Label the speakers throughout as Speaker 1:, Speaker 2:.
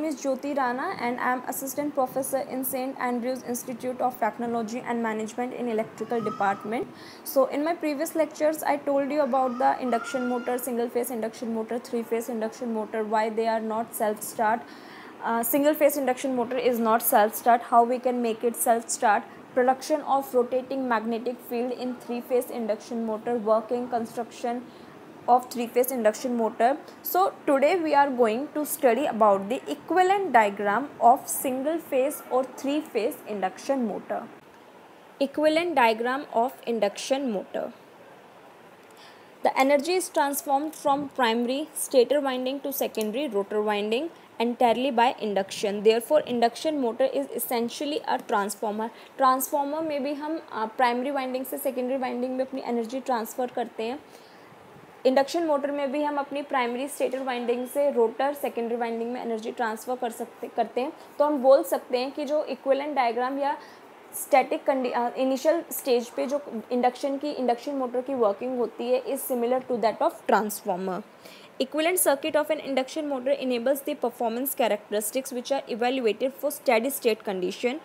Speaker 1: is Jyoti Rana and I am assistant professor in St. Andrews Institute of Technology and Management in Electrical Department. So in my previous lectures I told you about the induction motor, single phase induction motor, three phase induction motor, why they are not self start. Single phase induction motor is not self start, how we can make it self start, production of rotating magnetic field in three phase induction motor, working construction of three phase induction motor. So today we are going to study about the equivalent diagram of single phase or three phase induction motor. Equivalent diagram of induction motor. The energy is transformed from primary stator winding to secondary rotor winding entirely by induction. Therefore induction motor is essentially a transformer. Transformer में भी हम primary winding से secondary winding में अपनी energy transfer करते हैं. Induction motor में भी हम अपनी प्राइमरी स्टेटर वाइंडिंग से रोटर सेकेंडरी वाइंडिंग में एनर्जी ट्रांसफ़र करते हैं. तो हम बोल सकते हैं कि जो इक्विवेलेंट डायग्राम या स्टैटिक इनिशियल स्टेज पे जो इंडक्शन मोटर की वर्किंग होती है is similar to that of transformer. Equivalent circuit of an induction motor enables the performance characteristics which are evaluated for steady state condition.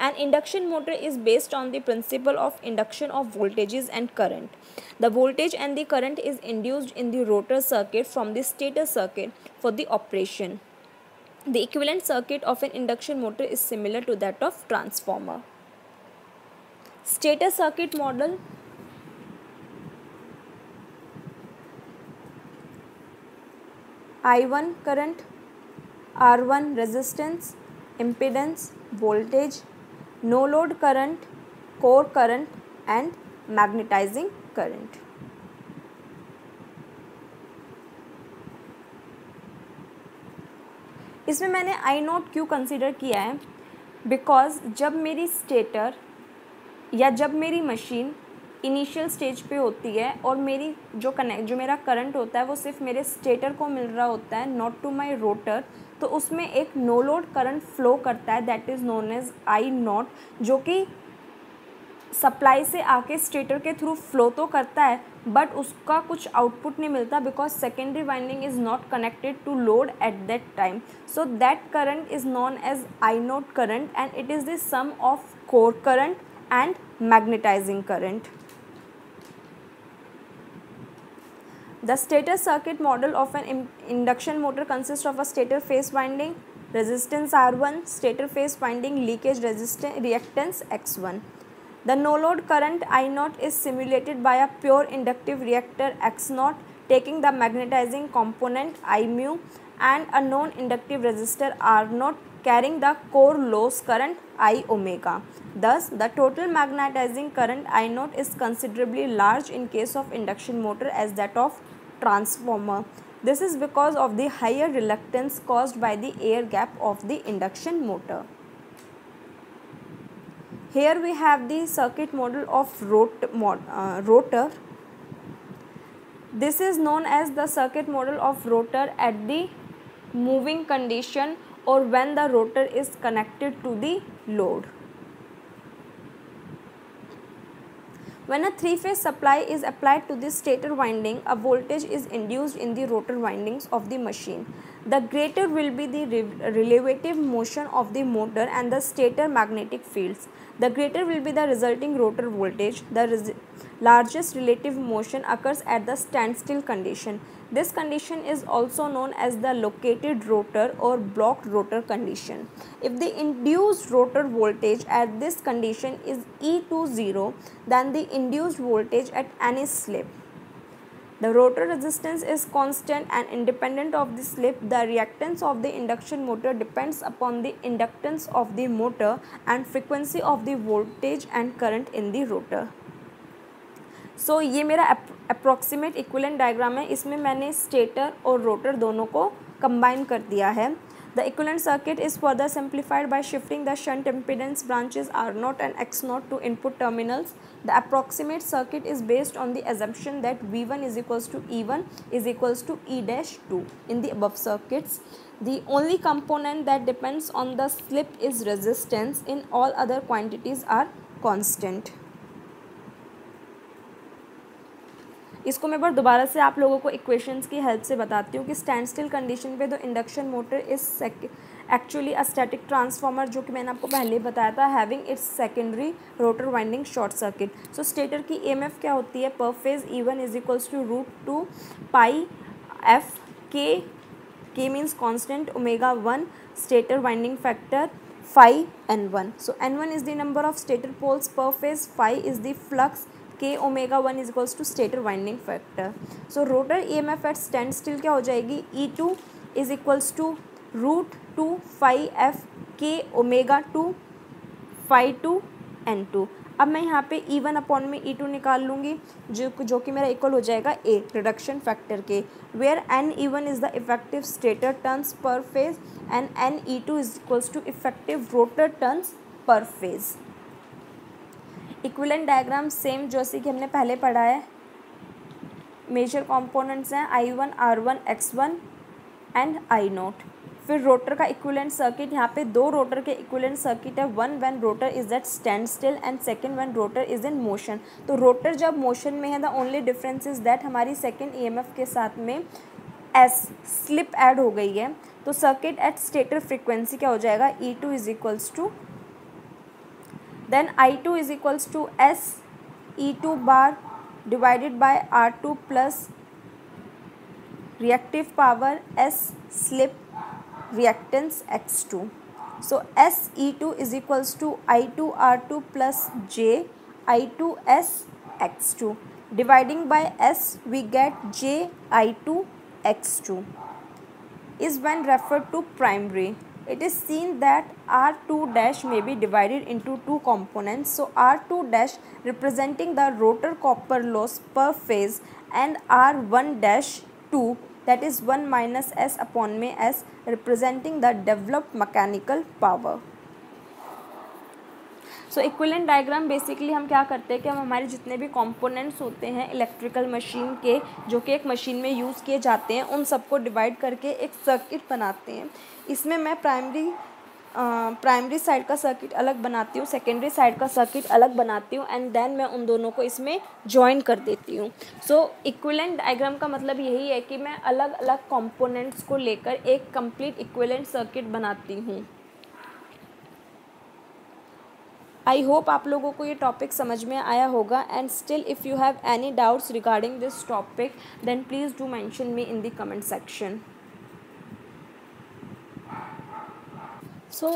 Speaker 1: An induction motor is based on the principle of induction of voltages and current. The voltage and the current is induced in the rotor circuit from the stator circuit for the operation. The equivalent circuit of an induction motor is similar to that of transformer. Stator circuit model. I1 current, R1 resistance, impedance, voltage, no load current, core current and magnetizing current. इसमें मैंने I note क्यों consider किया है, because जब मेरी stator या जब मेरी मशीन इनिशियल स्टेज पे होती है और मेरी जो मेरा करंट होता है वो सिर्फ मेरे स्टेटर को मिल रहा होता है, नॉट टू माय रोटर, तो उसमें एक नो लोड करंट फ्लो करता है that is known as I nought, जो कि सप्लाई से आके स्टेटर के थ्रू फ्लो तो करता है बट उसका कुछ आउटपुट नहीं मिलता because secondary winding is not connected to load at that time. So that current is known as I nought current and it is the sum of core current and magnetising current. The stator circuit model of an induction motor consists of a stator phase winding, resistance R1, stator phase winding leakage reactance X1. The no load current I0 is simulated by a pure inductive reactor X0 taking the magnetizing component I mu and a non-inductive resistor R0 carrying the core loss current I omega. Thus, the total magnetizing current I0 is considerably large in case of induction motor as that of transformer. This is because of the higher reluctance caused by the air gap of the induction motor. Here we have the circuit model of rotor. This is known as the circuit model of rotor at the moving condition or when the rotor is connected to the load. When a three-phase supply is applied to the stator winding, a voltage is induced in the rotor windings of the machine. The greater will be the relative motion of the motor and the stator magnetic fields. The greater will be the resulting rotor voltage. The largest relative motion occurs at the standstill condition. This condition is also known as the located rotor or blocked rotor condition. If the induced rotor voltage at this condition is E20, then the induced voltage at any slip. The rotor resistance is constant and independent of the slip. The reactance of the induction motor depends upon the inductance of the motor and frequency of the voltage and current in the rotor. सो ये मेरा approximate equivalent diagram है. इसमें मैंने stator और rotor दोनों को combine कर दिया है. The equivalent circuit is further simplified bye shifting the shunt impedance branches R0 and X0 to input terminals. The approximate circuit is based on the assumption that V1 is equals to E1 is equals to E-2 in the above circuits. The only component that depends on the slip is resistance. In all other quantities are constant. इसको मैं एक बार दोबारा से आप लोगों को equations की help से बताती हूँ कि स्टैंड स्टिल कंडीशन पे तो induction motor is actually a static transformer, जो कि मैंने आपको पहले ही बताया था, having its secondary rotor winding short circuit. So stator की EMF क्या होती है, per phase E1 is equals to √2 pi F K means constant, ω1 stator winding factor, phi N1. So N1 is the number of stator poles per phase, phi is the flux, k ω1 is equals to stator winding factor. So rotor EMF at standstill क्या हो जाएगी, E2 is equals to √2 phi f k ω2 phi 2 N2. अब मैं यहाँ पे E1 upon में E2 निकाल लूँगी, जो कि मेरा इक्वल हो जाएगा A रिडक्शन फैक्टर के, where NE1 is the effective stator turns per phase and NE2 is equals to effective rotor turns per phase. Equivalent diagram same जैसे कि हमने पहले पढ़ा है। मेजर कंपोनेंट्स हैं I1, R1, X1 and I0। फिर rotor का इक्विवेलेंट सर्किट, यहाँ पे दो रोटर के इक्विवेलेंट सर्किट है, one when rotor is at standstill and second when rotor is in motion. तो रोटर जब मोशन में है, the only difference is that हमारी सेकेंड EMF के साथ में एस स्लिप ऐड हो गई है। तो सर्किट एट स्टेटर फ्रिक्वेंसी क्या हो जाएगा, E2 is equals to, then I2 is equals to S E2 bar divided by R2 plus reactive power S slip reactance X2. So SE2 is equals to I2R2 plus J I2S X2. Dividing by S we get J I2 X2 is when referred to primary. It is seen that R2 dash may be divided into two components. So R2 dash representing the rotor copper loss per phase and R1 dash 2, that is 1 minus S upon में S representing the developed mechanical power. So equivalent diagram basically हम क्या करते हैं कि हम हमारे जितने भी कंपोनेंट्स होते हैं इलेक्ट्रिकल मशीन के, जो कि एक मशीन में यूज़ किए जाते हैं, उन सबको डिवाइड करके एक सर्किट बनाते हैं। इसमें मैं प्राइमरी साइड का सर्किट अलग बनाती हूँ, सेकेंडरी साइड का सर्किट अलग बनाती हूँ, एंड देन मैं उन दोनों को इसमें जॉइन कर देती हूँ। सो इक्विवेलेंट डायग्राम का मतलब यही है कि मैं अलग अलग कंपोनेंट्स को लेकर एक कंप्लीट इक्विवेलेंट सर्किट बनाती हूँ। आई होप आप लोगों को ये टॉपिक समझ में आया होगा, and still if you have any doubts regarding this topic then please do mention me in the comment section. So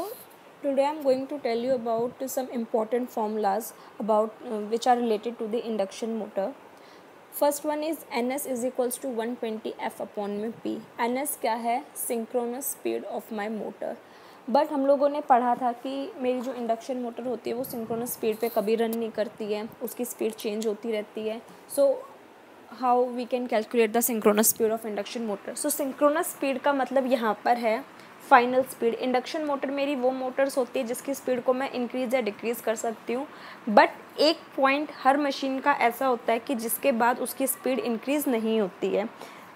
Speaker 1: today I am going to tell you about some important formulas about which are related to the induction motor. First one is NS is equals to 120 F upon में P. NS क्या है, synchronous speed of my motor. But हम लोगों ने पढ़ा था कि मेरी जो इंडक्शन मोटर होती है वो सिंक्रोनस स्पीड पे कभी रन नहीं करती है, उसकी स्पीड चेंज होती रहती है। So how we can calculate the synchronous speed of induction motor. So synchronous speed का मतलब यहाँ पर है फाइनल स्पीड। इंडक्शन मोटर मेरी वो मोटर्स होती है जिसकी स्पीड को मैं इंक्रीज़ या डिक्रीज़ कर सकती हूँ, बट एक पॉइंट हर मशीन का ऐसा होता है कि जिसके बाद उसकी स्पीड इंक्रीज़ नहीं होती है।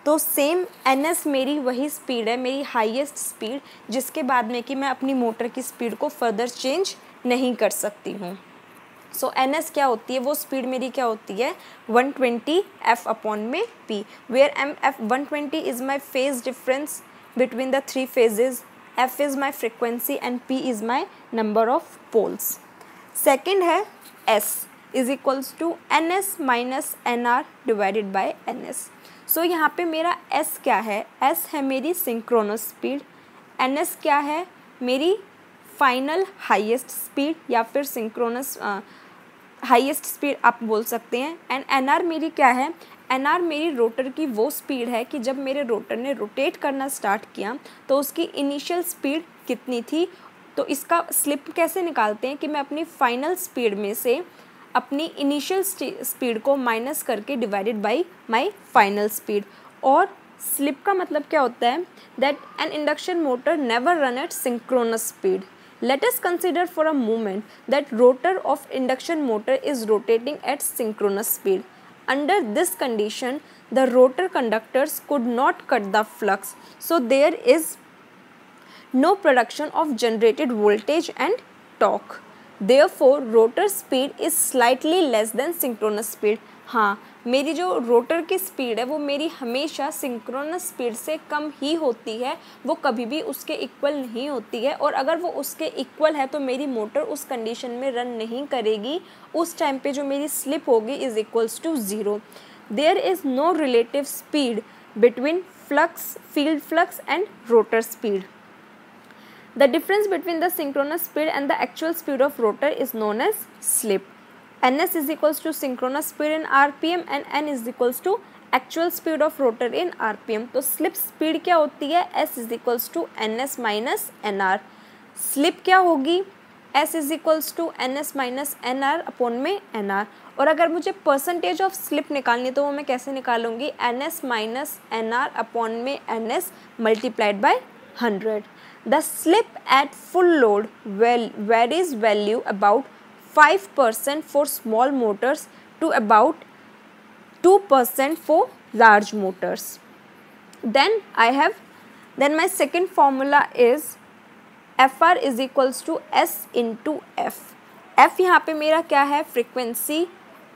Speaker 1: तो सेम NS मेरी वही स्पीड है, मेरी हाईएस्ट स्पीड, जिसके बाद में कि मैं अपनी मोटर की स्पीड को फर्दर चेंज नहीं कर सकती हूँ। सो NS क्या होती है, वो स्पीड मेरी क्या होती है, 120 F अपॉन में P, where F 120 is my phase difference between the three phases, F is my frequency and P is my number of poles. Second है S is equals to NS minus NR divided by NS. So यहाँ पे मेरा S क्या है, S है मेरी synchronous speed, NS क्या है, मेरी final highest speed या फिर synchronous हाईएस्ट स्पीड आप बोल सकते हैं, एंड NR मेरी क्या है, NR मेरी रोटर की वो स्पीड है कि जब मेरे रोटर ने रोटेट करना स्टार्ट किया तो उसकी इनिशियल स्पीड कितनी थी। तो इसका स्लिप कैसे निकालते हैं कि मैं अपनी फाइनल स्पीड में से अपनी इनिशियल स्पीड को माइनस करके divided by my final speed. और स्लिप का मतलब क्या होता है, that N induction motor never run at synchronous speed. Let us consider for a moment that rotor of induction motor is rotating at synchronous speed. Under this condition, the rotor conductors could not cut the flux, so there is no production of generated voltage and torque. Therefore, rotor speed is slightly less than synchronous speed. हाँ, मेरी जो rotor की speed है वो मेरी हमेशा synchronous speed से कम ही होती है, वो कभी भी उसके इक्वल नहीं होती है। और अगर वो उसके इक्वल है तो मेरी मोटर उस कंडीशन में रन नहीं करेगी, उस टाइम पे जो मेरी स्लिप होगी is equals to 0। There is no relative speed between flux, field flux and rotor speed. The difference between the synchronous speed and the actual speed of rotor is known as slip. Ns is equals to synchronous speed in RPM and n is equals to actual speed of rotor in RPM. तो slip speed क्या होती है? S is equals to ns minus nr. slip क्या होगी? S is equals to ns minus nr upon में nr। और अगर मुझे परसेंटेज ऑफ स्लिप निकालनी है तो वो मैं कैसे निकालूंगी? ns माइनस nr अपॉन में ns multiplied by 100। The slip at full load varies value about 5% for small motors to about 2% for large motors. Then my second formula is Fr is equals to S into F. F यहाँ पे मेरा क्या है? Frequency,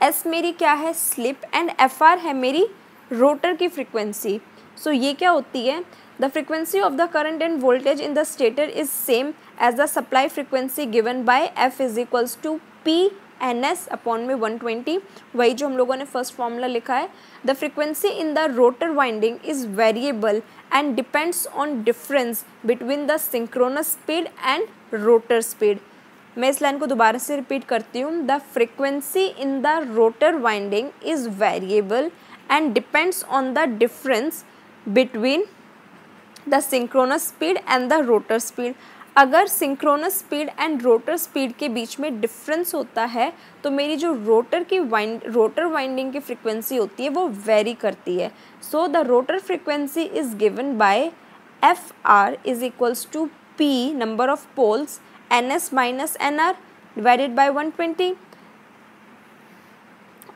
Speaker 1: S मेरी क्या है? Slip, and Fr है मेरी रोटर की फ्रिक्वेंसी। सो ये क्या होती है? The frequency of the current and voltage in the stator is same as the supply frequency given by F is equals to P ns upon में 120, वही जो हम लोगों ने फर्स्ट फॉर्मूला लिखा है। The frequency in the rotor winding is variable and depends on difference between the synchronous speed and rotor speed. मैं इस लाइन को दोबारा से रिपीट करती हूँ। The frequency in the rotor winding is variable and depends on the difference between the synchronous speed and the rotor speed. अगर synchronous speed and rotor speed के बीच में डिफरेंस होता है तो मेरी जो रोटर वाइंडिंग की फ्रिक्वेंसी होती है वो वेरी करती है। So the rotor frequency is given by F R is equals to P number of poles N S minus N R divided by 120।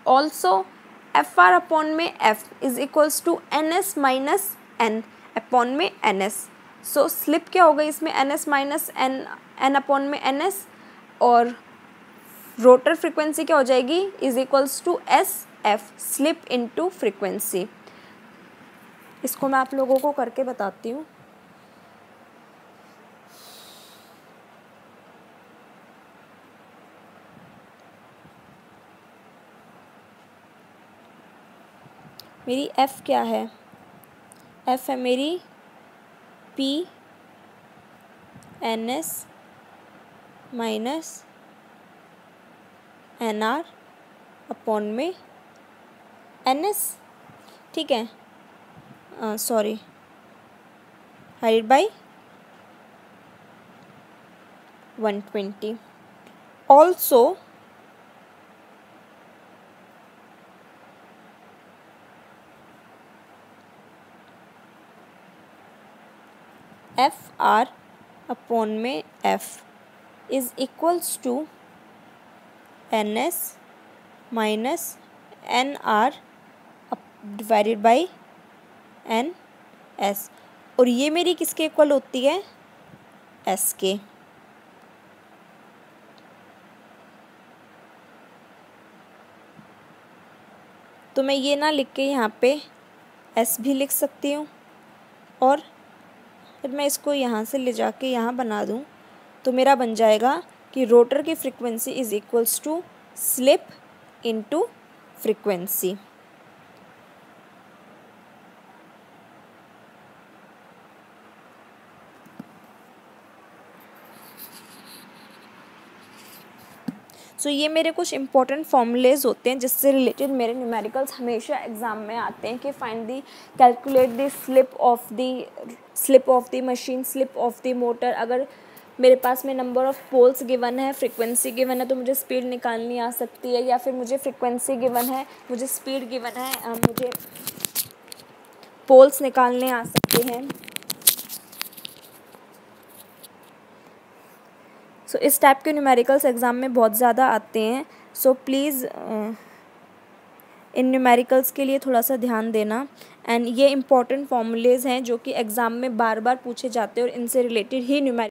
Speaker 1: Also F R upon में F is equals to N S minus N upon में N S. So slip क्या होगा इसमें? N S minus N upon में N S, और rotor frequency क्या हो जाएगी? Is equals to S F slip into frequency. इसको मैं आप लोगों को करके बताती हूँ। मेरी एफ क्या है? एफ है मेरी P N S minus N R upon में एन एस, ठीक है, sorry, divided by 120। Also F R upon में F is equals to N S minus N R divided by N S. और ये मेरी किसके इक्वल होती है? एस के। तो मैं ये ना लिख के यहाँ पे एस भी लिख सकती हूँ, और फिर मैं इसको यहाँ से ले जाके यहाँ बना दूँ तो मेरा बन जाएगा कि रोटर की frequency is equals to slip into frequency. So ये मेरे कुछ इंपॉर्टेंट फॉर्मूलेज होते हैं जिससे रिलेटेड मेरे न्यूमेरिकल्स हमेशा एग्जाम में आते हैं कि find the calculate the slip of the machine, slip of the motor. अगर मेरे पास में नंबर ऑफ पोल्स गिवन है, फ्रिक्वेंसी गिवन है, तो मुझे स्पीड निकालनी आ सकती है, या फिर मुझे फ्रिक्वेंसी गिवन है, मुझे स्पीड गिवन है, मुझे पोल्स निकालने आ सकते हैं। सो इस टाइप के न्यूमेरिकल्स एग्ज़ाम में बहुत ज़्यादा आते हैं। सो प्लीज़ इन न्यूमेरिकल्स के लिए थोड़ा सा ध्यान देना। एंड ये इंपॉर्टेंट फॉर्मूलेज़ हैं जो कि एग्ज़ाम में बार बार पूछे जाते हैं और इनसे रिलेटेड ही